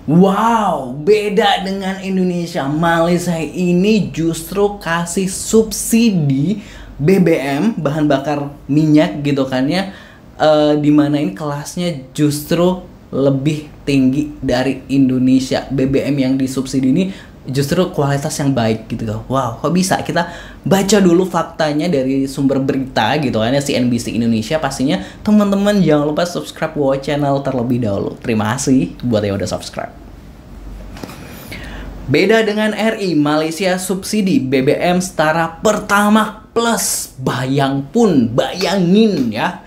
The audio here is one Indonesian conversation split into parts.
Wow, beda dengan Indonesia. Malaysia ini justru kasih subsidi BBM, bahan bakar minyak gitu kan ya. Dimana ini kelasnya justru lebih tinggi dari Indonesia. BBM yang disubsidi ini justru kualitas yang baik gitu loh. Wow, kok bisa? Kita baca dulu faktanya dari sumber berita gitu kan ya, CNBC Indonesia. Pastinya teman-teman jangan lupa subscribe Wow Channel terlebih dahulu. Terima kasih buat yang udah subscribe. Beda dengan RI, Malaysia subsidi BBM setara Pertamax Plus. Bayangin ya.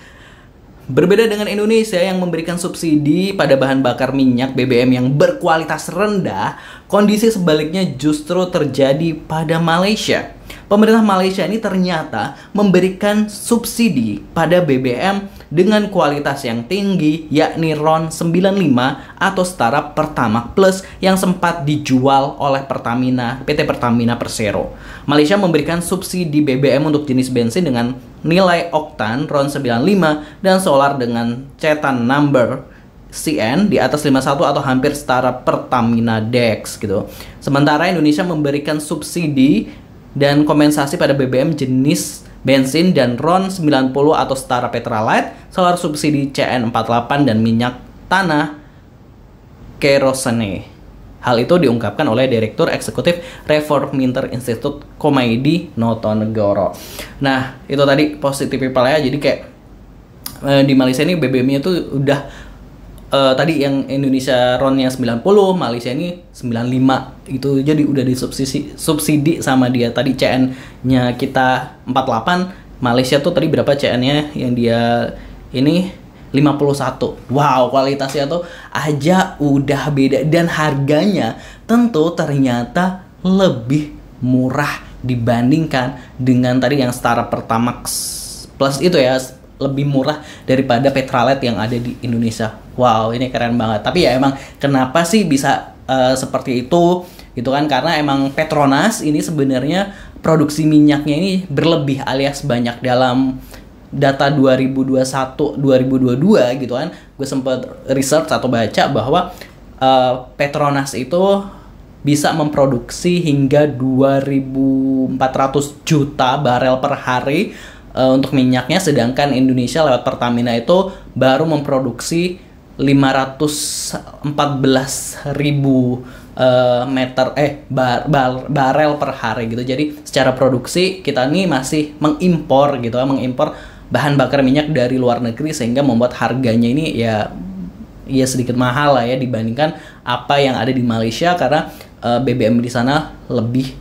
Berbeda dengan Indonesia yang memberikan subsidi pada bahan bakar minyak BBM yang berkualitas rendah, kondisi sebaliknya justru terjadi pada Malaysia. Pemerintah Malaysia ini ternyata memberikan subsidi pada BBM dengan kualitas yang tinggi, yakni RON 95 atau setara Pertamax Plus yang sempat dijual oleh PT Pertamina Persero. Malaysia memberikan subsidi BBM untuk jenis bensin dengan nilai oktan RON 95 dan solar dengan cetan number CN di atas 51 atau hampir setara Pertamina Dex gitu. Sementara Indonesia memberikan subsidi dan kompensasi pada BBM jenis bensin dan RON 90 atau setara Petralite, solar subsidi CN48 dan minyak tanah kerosene. Hal itu diungkapkan oleh Direktur Eksekutif Reformiter Institute Komaydi Notonegoro. Nah, itu tadi positive people ya. Jadi kayak di Malaysia ini BBM-nya tuh udah tadi yang Indonesia RON-nya 90, Malaysia ini 95 itu, jadi udah disubsidi sama dia. Tadi CN-nya kita 48, Malaysia tuh tadi berapa CN-nya yang dia ini 51. Wow, kualitasnya tuh aja udah beda dan harganya tentu ternyata lebih murah dibandingkan dengan tadi yang setara Pertamax Plus itu ya, lebih murah daripada Petralite yang ada di Indonesia. Wow, ini keren banget. Tapi ya emang kenapa sih bisa seperti itu gitu kan? Karena emang Petronas ini sebenarnya produksi minyaknya ini berlebih alias banyak. Dalam data 2021-2022 gitu kan, gue sempat research atau baca bahwa Petronas itu bisa memproduksi hingga 2.400 juta barel per hari untuk minyaknya, sedangkan Indonesia lewat Pertamina itu baru memproduksi 514.000 barel per hari gitu. Jadi secara produksi kita nih masih mengimpor gitu, mengimpor bahan bakar minyak dari luar negeri, sehingga membuat harganya ini ya sedikit mahal lah ya dibandingkan apa yang ada di Malaysia, karena BBM di sana lebih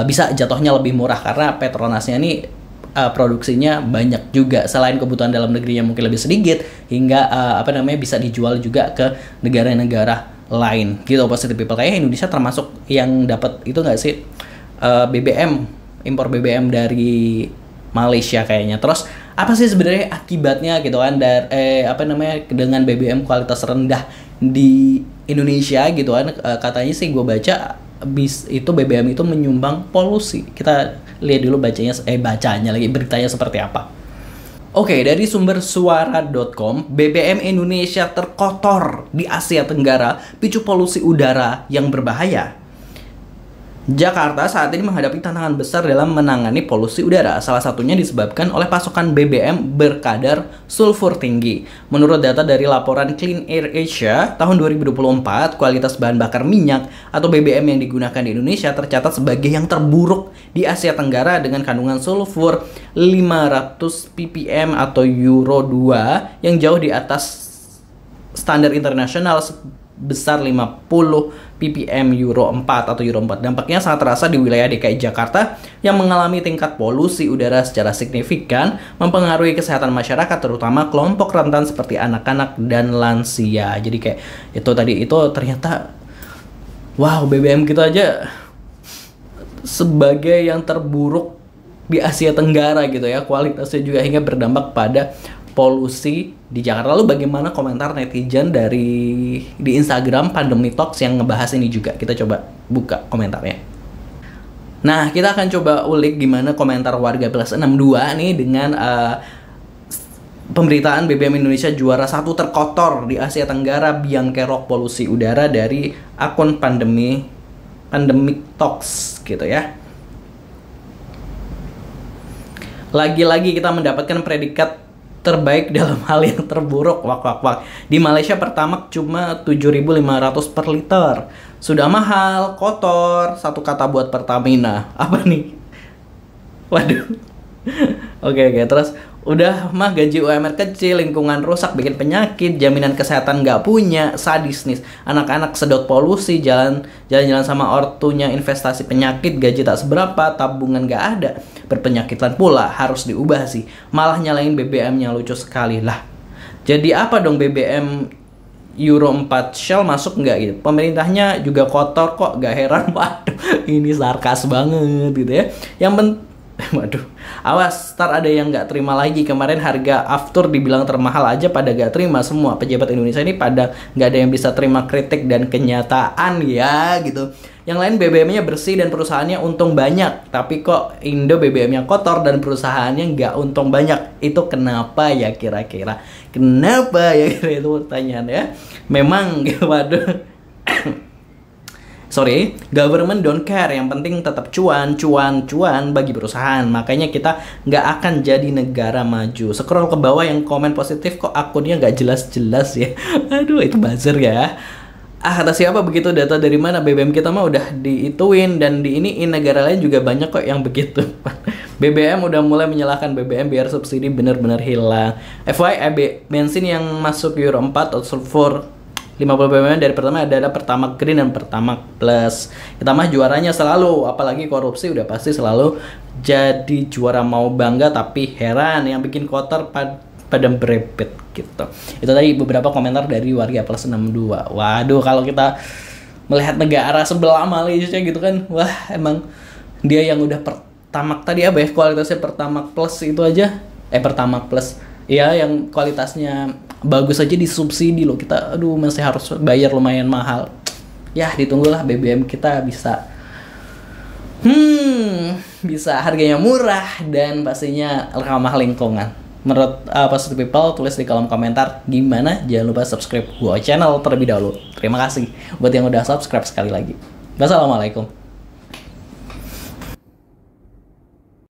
bisa jatuhnya lebih murah karena Petronasnya ini produksinya banyak juga, selain kebutuhan dalam negerinya mungkin lebih sedikit, hingga bisa dijual juga ke negara-negara lain gitu. Positive people, kayaknya Indonesia termasuk yang dapat itu nggak sih, impor BBM dari Malaysia kayaknya. Terus apa sih sebenarnya akibatnya gitu kan dengan BBM kualitas rendah di Indonesia gitu kan? Katanya sih gue baca itu BBM itu menyumbang polusi. Kita lihat dulu beritanya seperti apa. Oke, dari sumber suara.com, BBM Indonesia terkotor di Asia Tenggara picu polusi udara yang berbahaya. Jakarta saat ini menghadapi tantangan besar dalam menangani polusi udara. Salah satunya disebabkan oleh pasokan BBM berkadar sulfur tinggi. Menurut data dari laporan Clean Air Asia tahun 2024, kualitas bahan bakar minyak atau BBM yang digunakan di Indonesia tercatat sebagai yang terburuk di Asia Tenggara dengan kandungan sulfur 500 ppm atau Euro 2 yang jauh di atas standar internasional besar 50 ppm Euro 4 atau Euro 4. Dampaknya sangat terasa di wilayah DKI Jakarta yang mengalami tingkat polusi udara secara signifikan, mempengaruhi kesehatan masyarakat terutama kelompok rentan seperti anak-anak dan lansia. Jadi kayak itu ternyata wow, BBM kita aja sebagai yang terburuk di Asia Tenggara gitu ya, kualitasnya juga hingga berdampak pada polusi di Jakarta. Lalu bagaimana komentar netizen di Instagram Pandemi Talks yang ngebahas ini juga? Kita coba buka komentarnya. Nah, kita akan coba ulik gimana komentar warga plus 62 nih dengan pemberitaan BBM Indonesia juara 1 terkotor di Asia Tenggara biang kerok polusi udara dari akun Pandemic Talks gitu ya. Lagi-lagi kita mendapatkan predikat terbaik dalam hal yang terburuk. Wak. Di Malaysia Pertamax cuma 7.500 per liter. Sudah mahal, kotor, satu kata buat Pertamina. Apa nih? Waduh. Oke, terus udah mah gaji UMR kecil, lingkungan rusak, bikin penyakit, jaminan kesehatan nggak punya, sadis nih. Anak-anak sedot polusi, jalan-jalan sama ortunya, investasi penyakit, gaji tak seberapa, tabungan nggak ada, berpenyakitan pula, harus diubah sih. Malah nyalain BBM-nya, lucu sekali lah. Jadi apa dong BBM Euro 4 Shell masuk nggak gitu? Pemerintahnya juga kotor kok, gak heran. Waduh, ini sarkas banget gitu ya. Waduh, awas, ntar ada yang nggak terima lagi. Kemarin harga aftur dibilang termahal aja pada nggak terima semua. Pejabat Indonesia ini pada nggak ada yang bisa terima kritik dan kenyataan ya gitu. Yang lain BBM-nya bersih dan perusahaannya untung banyak, tapi kok Indo BBM-nya kotor dan perusahaannya nggak untung banyak. Itu kenapa ya kira-kira? Kenapa ya kira itu pertanyaan ya? Memang waduh. Sorry, government don't care. Yang penting tetap cuan bagi perusahaan. Makanya kita nggak akan jadi negara maju. Scroll ke bawah yang komen positif kok akunnya nggak jelas-jelas ya. Aduh, itu buzzer ya. Kata siapa begitu, data dari mana? BBM kita mah udah diituin dan diiniin. Negara lain juga banyak kok yang begitu. BBM udah mulai menyalahkan BBM biar subsidi benar-benar hilang. FYI, bensin yang masuk Euro 4 atau sulfur 50 ppm dari pertama adalah Pertamax Green dan Pertamax Plus. Kita mah juaranya selalu, apalagi korupsi udah pasti selalu jadi juara. Mau bangga tapi heran yang bikin kotor pada berebet gitu. Itu tadi beberapa komentar dari warga plus 62. Waduh, kalau kita melihat negara sebelah Malaysia gitu kan, wah emang dia yang udah Pertamax tadi apa ya, kualitasnya Pertamax Plus itu aja, Pertamax Plus ya, yang kualitasnya bagus aja disubsidi loh. Kita masih harus bayar lumayan mahal. Ya ditunggulah BBM kita bisa harganya murah dan pastinya ramah lingkungan. Menurut Positive People, tulis di kolom komentar gimana. Jangan lupa subscribe gua channel terlebih dahulu. Terima kasih buat yang udah subscribe sekali lagi. Wassalamualaikum.